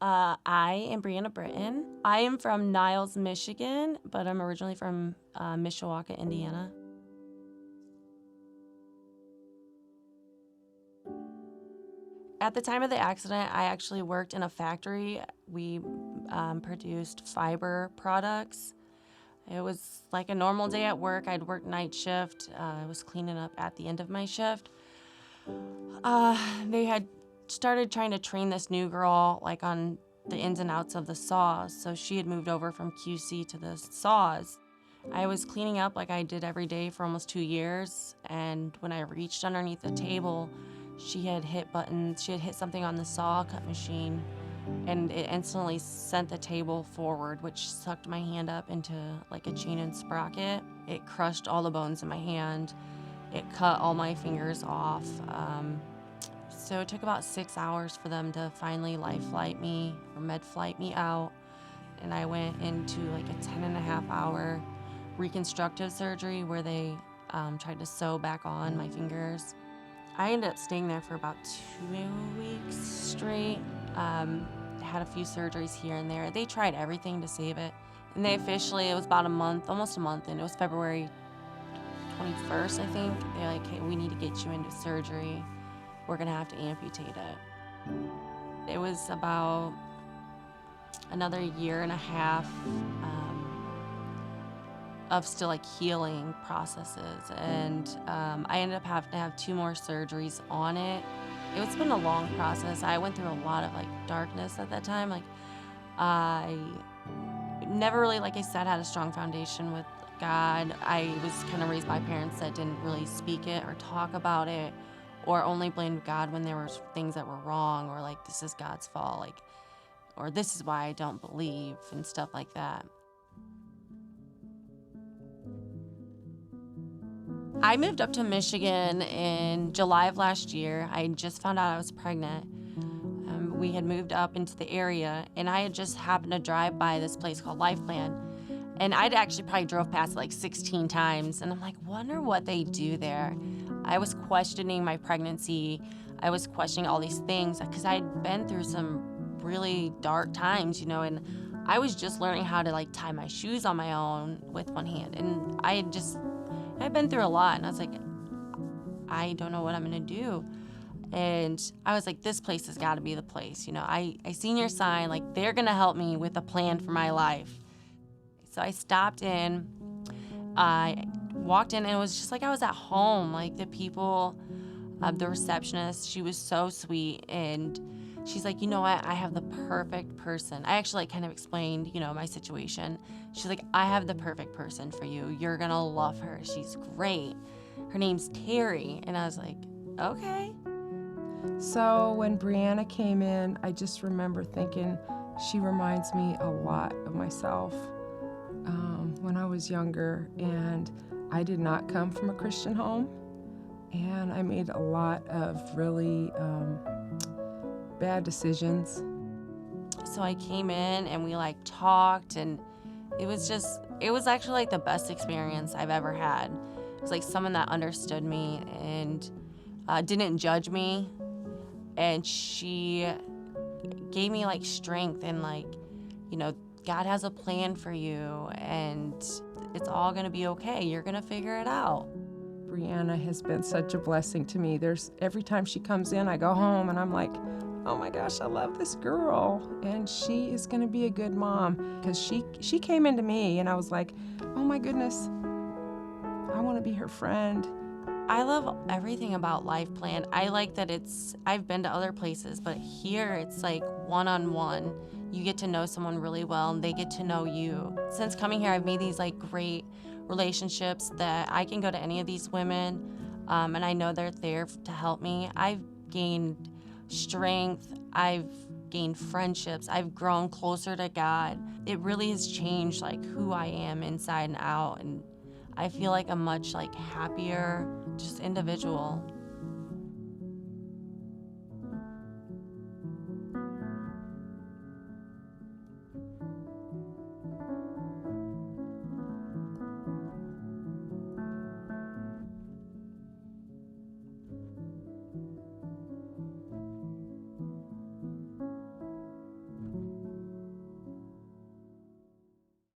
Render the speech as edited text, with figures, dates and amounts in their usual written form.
I am Breanna Britton. I am from Niles, Michigan, but I'm originally from Mishawaka, Indiana. At the time of the accident, I actually worked in a factory. We produced fiber products. It was like a normal day at work. I'd worked night shift. I was cleaning up at the end of my shift. They had started trying to train this new girl like on the ins and outs of the saws. So she had moved over from QC to the saws. I was cleaning up like I did every day for almost 2 years. And when I reached underneath the table, she had hit buttons. She had hit something on the saw cut machine, and it instantly sent the table forward, which sucked my hand up into like a chain and sprocket. It crushed all the bones in my hand. It cut all my fingers off. So it took about 6 hours for them to finally life flight me or med flight me out. And I went into like a 10.5-hour reconstructive surgery where they tried to sew back on my fingers. I ended up staying there for about 2 weeks straight. Had a few surgeries here and there. They tried everything to save it. And they officially, it was about a month, almost a month, and it was February 21st, I think. They're like, hey, we need to get you into surgery. We're gonna have to amputate it. It was about another 1.5 years of still like healing processes. And I ended up having to have 2 more surgeries on it. It's been a long process. I went through a lot of like darkness at that time. Like I never really, like I said, had a strong foundation with God. I was kind of raised by parents that didn't really speak it or talk about it, or only blamed God when there were things that were wrong, or like this is God's fault, like, or this is why I don't believe and stuff like that. I moved up to Michigan in July of last year. I just found out I was pregnant. We had moved up into the area, and I had just happened to drive by this place called LifePlan. And I'd actually probably drove past it like 16 times, and I'm like, wonder what they do there. I was questioning my pregnancy. I was questioning all these things because I'd been through some really dark times, you know, and I was just learning how to like tie my shoes on my own with one hand. And I'd been through a lot, and I was like, I don't know what I'm gonna do. And I was like, this place has gotta be the place. You know, I seen your sign, like they're gonna help me with a plan for my life. So I stopped in, I walked in, and it was just like I was at home. Like the people, the receptionist, she was so sweet, and she's like, you know what, I have the perfect person. I actually like kind of explained, you know, my situation. She's like, I have the perfect person for you. You're gonna love her. She's great. Her name's Terry. And I was like, okay. So when Breanna came in, I just remember thinking she reminds me a lot of myself when I was younger, and I did not come from a Christian home, and I made a lot of really bad decisions. So I came in and we like talked, and it was actually like the best experience I've ever had. It was like someone that understood me and didn't judge me, and she gave me like strength and like, you know, God has a plan for you and it's all gonna be okay. You're gonna figure it out. Breanna has been such a blessing to me. Every time she comes in, I go home and I'm like, oh my gosh, I love this girl. And she is gonna be a good mom. Because she came into me and I was like, oh my goodness, I wanna be her friend. I love everything about LifePlan. I like that I've been to other places, but here it's like one-on-one. You get to know someone really well and they get to know you. Since coming here, I've made these like great relationships that I can go to any of these women and I know they're there to help me. I've gained strength, I've gained friendships, I've grown closer to God. It really has changed like who I am inside and out, and I feel like a much like happier just individual.